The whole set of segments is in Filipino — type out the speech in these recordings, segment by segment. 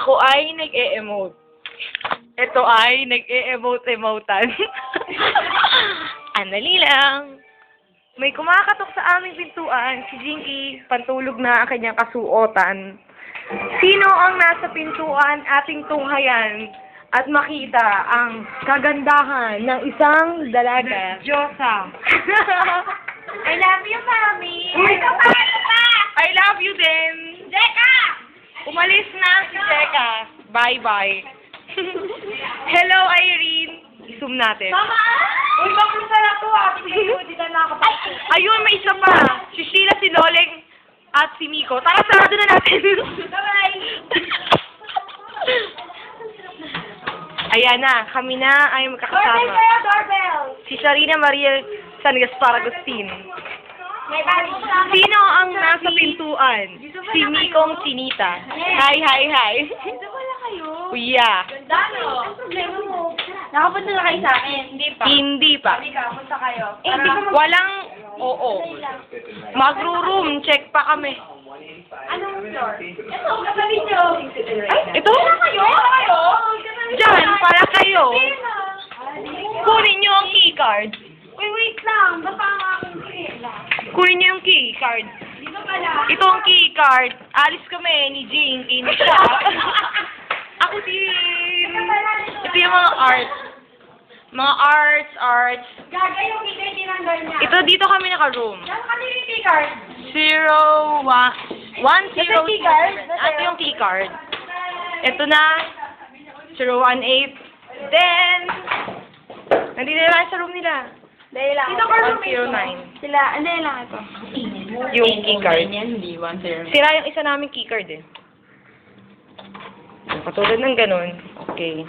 Ako ay nag-e-emote. Ito ay nag-e-emote-emotan. Andali lang. May kumakatok sa aming pintuan. Si Jinky, pantulog na ang kanyang kasuotan. Sino ang nasa pintuan ating tunghayan at makita ang kagandahan ng isang dalaga? Diyosa. I love you, Mami. I love you din. Jeka! Umalis na si Jeka. Bye-bye. Hello, Irene. I-zoom natin. Mama! Uy, bakit na to ah? Hindi na nakapasok. Ayun, may isa pa. Si Sheila, si Loleng, at si Miko. Tara, sarado na natin. Bye-bye! Ayan na, kami na ay Doorbell magkakasama. kayo, doorbell! Si Sharina Maria San Gaspar Agustin. May bago sa akin. Sino ang nasa pintuan? Si Mikong Chinita. Hi, hi, hi. Dito pala kayo. Kuya. Dano? Ang problema mo? Nakapunta na kayo sa akin. Hindi pa. Hindi pa. Hindi ka, punta kayo. Hindi pa walang, oo. Magro-room check pa kami. Anong floor? Ito, katabi nyo. Ay, ito? Kayo? Kayo? Diyan, para kayo. Kunin nyo ang keycard. Uy, wait lang. Basta ang aking kila. Kunin nyo yung keycard. Dito pala. Ito ang keycard. Alis kami ni Jing. Ini siya. Ako din. Ito yung mga arts. Mga arts. Gaga yung kika tinanggal niya. Ito, dito kami naka-room. Saan ka yung keycard? 1, 0, Ito yung keycard? Ito yung keycard. Ito na. 018. Then, nandito na sa room nila. Dahil lang. Dito ka room 109. Sila, hindi lang ito. Yung keycard. Hindi 1-0. Sira yung isa naming keycard eh. Katulad ng ganun. Okay.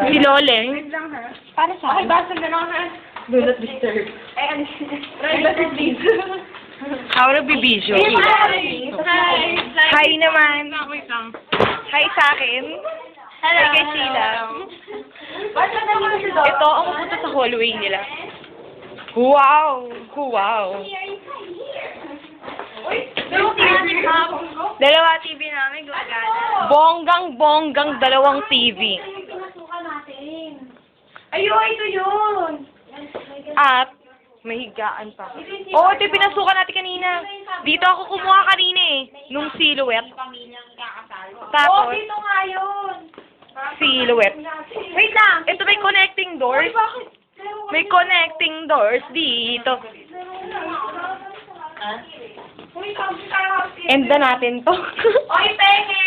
Si Loleng. Wait lang ha. Para sa Okay, basta na lang ha. Do not disturb. Ay, ano? Privacy please. Ako nagbibideo. Hi. Hi naman. Wait lang. Hi sa akin. Hello. Hi kay Sheila. Basta na lang si Dot. Ito ang pupunta sa hallway nila. Wow! Wow! Uy, yung TV ko. Dalawa TV namin gumagana. Bonggang-bonggang dalawang TV. Pinasukan natin. Ayun, ito yun. At may higaan pa. Oo, ito yung pinasukan natin kanina. Dito ako kumuha kanina eh. Nung silhouette. Oh, Tapos, dito nga yun. silhouette. Wait lang. Ito may connecting doors. Uy, bakit? May connecting doors dito. Uy, sabi ka. Enda natin to. Oy, penge!